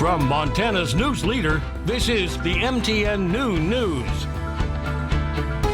From Montana's news leader, this is the MTN Noon News.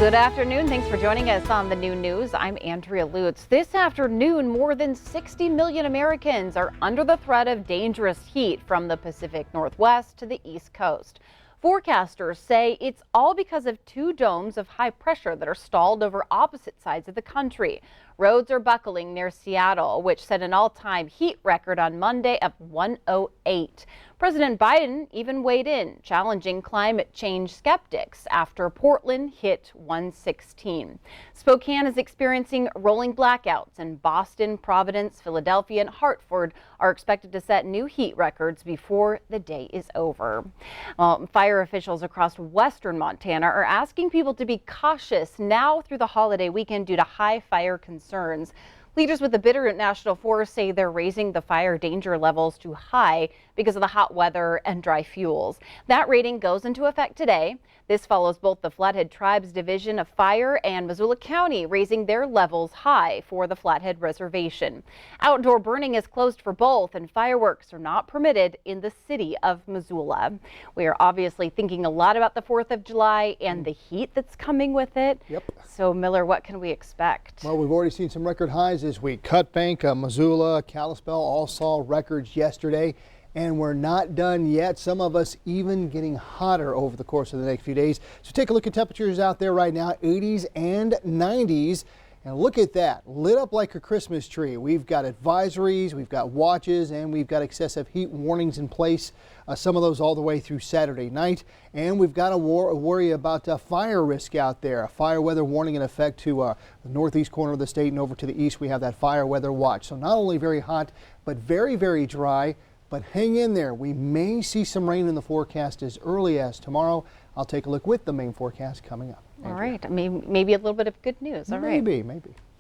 Good afternoon. Thanks for joining us on the Noon News. I'm Andrea Lutz. This afternoon, more than 60 million Americans are under the threat of dangerous heat from the Pacific Northwest to the East Coast. Forecasters say it's all because of two domes of high pressure that are stalled over opposite sides of the country. Roads are buckling near Seattle, which set an all-time heat record on Monday of 108. President Biden even weighed in, challenging climate change skeptics after Portland hit 116. Spokane is experiencing rolling blackouts, and Boston, Providence, Philadelphia, and Hartford are expected to set new heat records before the day is over. Fire officials across western Montana are asking people to be cautious now through the holiday weekend due to high fire concerns. Leaders with the Bitterroot National Forest say they're raising the fire danger levels to high because of the hot weather and dry fuels. That rating goes into effect today. This follows both the Flathead Tribes Division of Fire and Missoula County raising their levels high for the Flathead Reservation. Outdoor burning is closed for both, and fireworks are not permitted in the city of Missoula. We are obviously thinking a lot about the 4th of July and the heat that's coming with it. Yep. So, Miller, what can we expect? Well, we've already seen some record highs this week. Cut Bank, Missoula, Kalispell all saw records yesterday. And we're not done yet. Some of us even getting hotter over the course of the next few days. So take a look at temperatures out there right now, 80s and 90s. And look at that, lit up like a Christmas tree. We've got advisories, we've got watches, and we've got excessive heat warnings in place. Some of those all the way through Saturday night. And we've got to worry about fire risk out there. A fire weather warning in effect to the northeast corner of the state, and over to the east we have that fire weather watch. So not only very hot, but very, very dry. But hang in there. We may see some rain in the forecast as early as tomorrow. I'll take a look with the main forecast coming up. All right. Maybe a little bit of good news. All right. Maybe.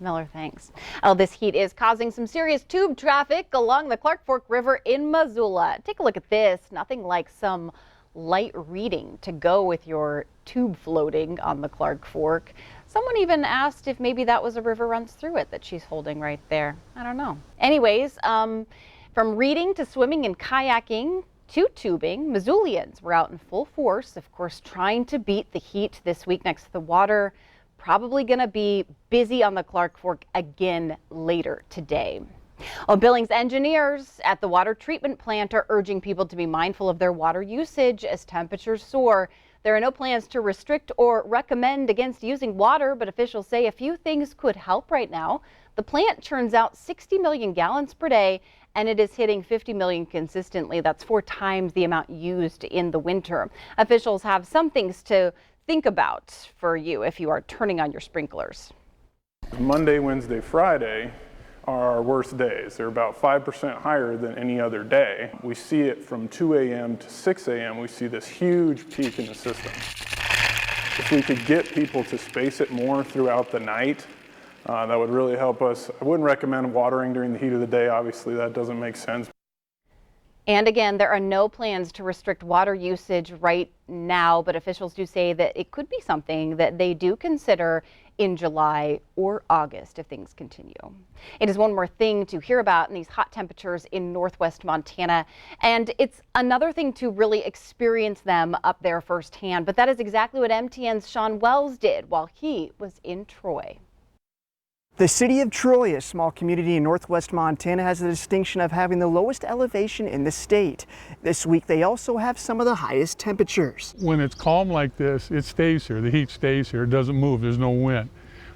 Miller, thanks. Oh, this heat is causing some serious tube traffic along the Clark Fork River in Missoula. Take a look at this. Nothing like some light reading to go with your tube floating on the Clark Fork. Someone even asked if maybe that was a river runs through it that she's holding right there. I don't know. Anyways, from reading to swimming and kayaking to tubing, Missoulians were out in full force, of course, trying to beat the heat this week next to the water. Probably going to be busy on the Clark Fork again later today. Well, Billings engineers at the water treatment plant are urging people to be mindful of their water usage as temperatures soar. There are no plans to restrict or recommend against using water, but officials say a few things could help right now. The plant churns out 60 million gallons per day, and it is hitting 50 million consistently. That's 4 times the amount used in the winter. Officials have some things to think about for you if you are turning on your sprinklers. Monday, Wednesday, Friday are our worst days. They're about 5% higher than any other day. We see it from 2 a.m. to 6 a.m. We see this huge peak in the system. If we could get people to space it more throughout the night, that would really help us. I wouldn't recommend watering during the heat of the day. Obviously, that doesn't make sense. And again, there are no plans to restrict water usage right now, but officials do say that it could be something that they do consider in July or August if things continue. It is one more thing to hear about in these hot temperatures in northwest Montana, and it's another thing to really experience them up there firsthand. But that is exactly what MTN's Sean Wells did while he was in Troy. The city of Troy, a small community in northwest Montana, has the distinction of having the lowest elevation in the state. This week, they also have some of the highest temperatures. When it's calm like this, it stays here. The heat stays here. It doesn't move. There's no wind.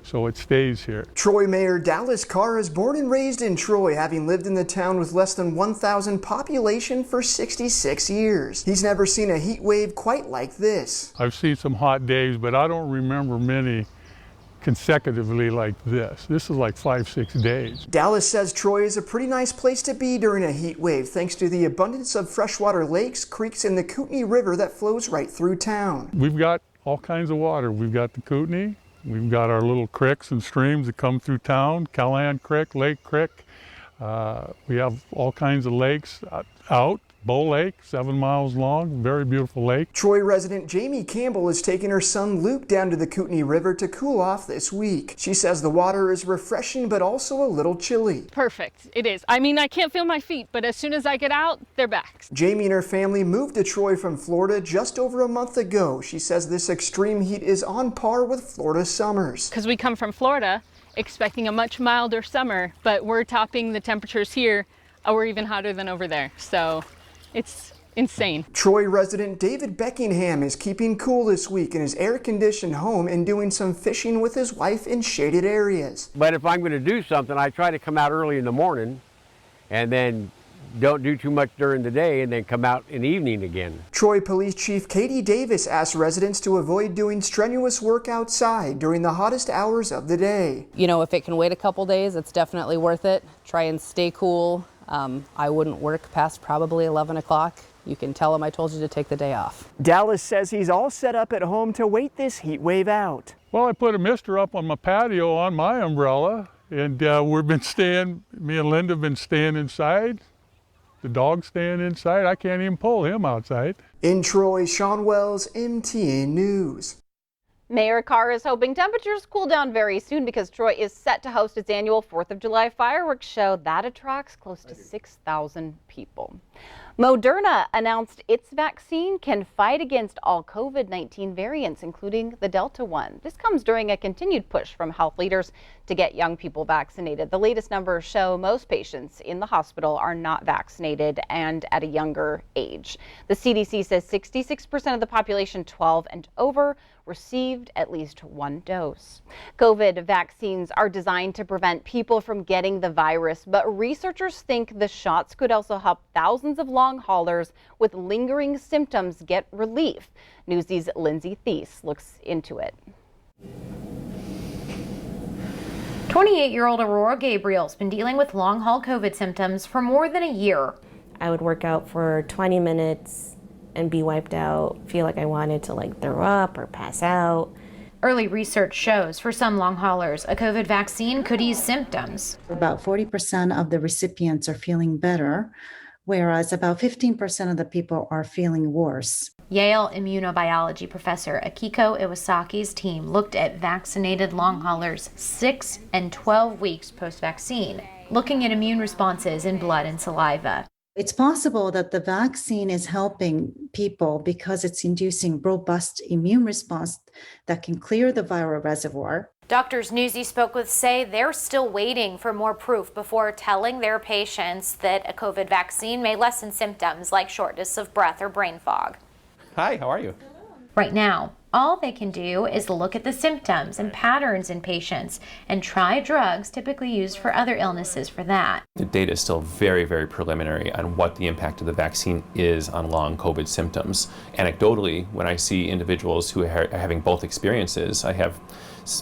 So it stays here. Troy Mayor Dallas Carr is born and raised in Troy, having lived in the town with less than 1,000 population for 66 years. He's never seen a heat wave quite like this. I've seen some hot days, but I don't remember many consecutively like this. This is like 5-6 days. Dallas says Troy is a pretty nice place to be during a heat wave thanks to the abundance of freshwater lakes, creeks, and the Kootenai River that flows right through town. We've got all kinds of water. We've got the Kootenai, we've got our little creeks and streams that come through town, Callahan Creek, Lake Creek. We have all kinds of lakes out Bow Lake, 7 miles long, very beautiful lake. Troy resident Jamie Campbell is taking her son Luke down to the Kootenai River to cool off this week. She says the water is refreshing but also a little chilly. Perfect, it is. I mean, I can't feel my feet, but as soon as I get out, they're back. Jamie and her family moved to Troy from Florida just over a month ago. She says this extreme heat is on par with Florida summers. Because we come from Florida expecting a much milder summer, but we're topping the temperatures here. We're even hotter than over there, so it's insane. Troy resident David Beckingham is keeping cool this week in his air-conditioned home and doing some fishing with his wife in shaded areas. But if I'm going to do something, I try to come out early in the morning and then don't do too much during the day and then come out in the evening again. Troy Police Chief Katie Davis asked residents to avoid doing strenuous work outside during the hottest hours of the day. You know, if it can wait a couple days, it's definitely worth it. Try and stay cool. I wouldn't work past probably 11 o'clock. You can tell them I told you to take the day off. Dallas says he's all set up at home to wait this heat wave out. Well, I put a mister up on my patio on my umbrella, and we've been staying, me and Linda have been staying inside. The dog's staying inside. I can't even pull him outside. In Troy, Sean Wells, MTN News. Mayor Carr is hoping temperatures cool down very soon because Troy is set to host its annual 4th of July fireworks show that attracts close to 6,000 people. Moderna announced its vaccine can fight against all COVID-19 variants, including the Delta one. This comes during a continued push from health leaders to get young people vaccinated. The latest numbers show most patients in the hospital are not vaccinated and at a younger age. The CDC says 66% of the population 12 and over received at least one dose. COVID vaccines are designed to prevent people from getting the virus, but researchers think the shots could also help thousands of long haulers with lingering symptoms get relief. Newsy's Lindsay Thies looks into it. 28-year-old Aurora Gabriel's been dealing with long-haul COVID symptoms for more than a year. I would work out for 20 minutes and be wiped out, feel like I wanted to throw up or pass out. Early research shows for some long haulers, a COVID vaccine could ease symptoms. About 40% of the recipients are feeling better, whereas about 15% of the people are feeling worse. Yale immunobiology professor Akiko Iwasaki's team looked at vaccinated long haulers 6 and 12 weeks post-vaccine, looking at immune responses in blood and saliva. It's possible that the vaccine is helping people because it's inducing robust immune response that can clear the viral reservoir. Doctors Newsy spoke with say they're still waiting for more proof before telling their patients that a COVID vaccine may lessen symptoms like shortness of breath or brain fog. Hi, how are you? Right now, all they can do is look at the symptoms and patterns in patients and try drugs typically used for other illnesses for that. The data is still very, very preliminary on what the impact of the vaccine is on long COVID symptoms. Anecdotally, when I see individuals who are having both experiences, I have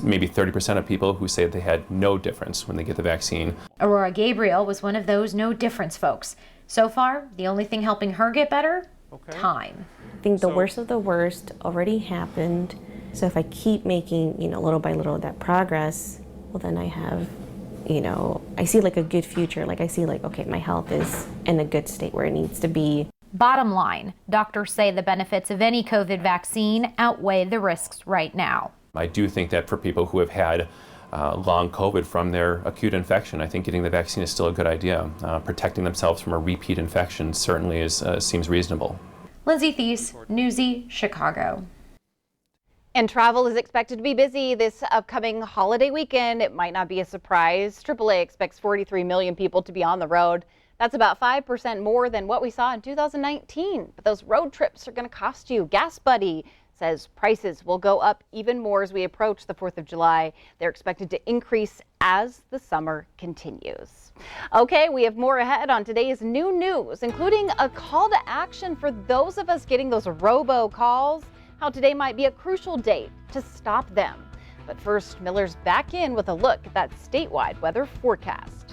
maybe 30% of people who say they had no difference when they get the vaccine. Aurora Gabriel was one of those no difference folks. So far, the only thing helping her get better? Time. I think the worst of the worst already happened. So if I keep making, little by little that progress, well then I have, I see a good future. I see okay, my health is in a good state where it needs to be. Bottom line, doctors say the benefits of any COVID vaccine outweigh the risks right now. I do think that for people who have had long COVID from their acute infection, I think getting the vaccine is still a good idea. Protecting themselves from a repeat infection certainly seems reasonable. Lindsay Thies, Newsy, Chicago. And travel is expected to be busy this upcoming holiday weekend. It might not be a surprise. AAA expects 43 million people to be on the road. That's about 5% more than what we saw in 2019. But those road trips are going to cost you. Gas Buddy says prices will go up even more as we approach the 4th of July. They're expected to increase as the summer continues. Okay, we have more ahead on today's new news, including a call to action for those of us getting those robocalls, how today might be a crucial date to stop them. But first, Miller's back in with a look at that statewide weather forecast.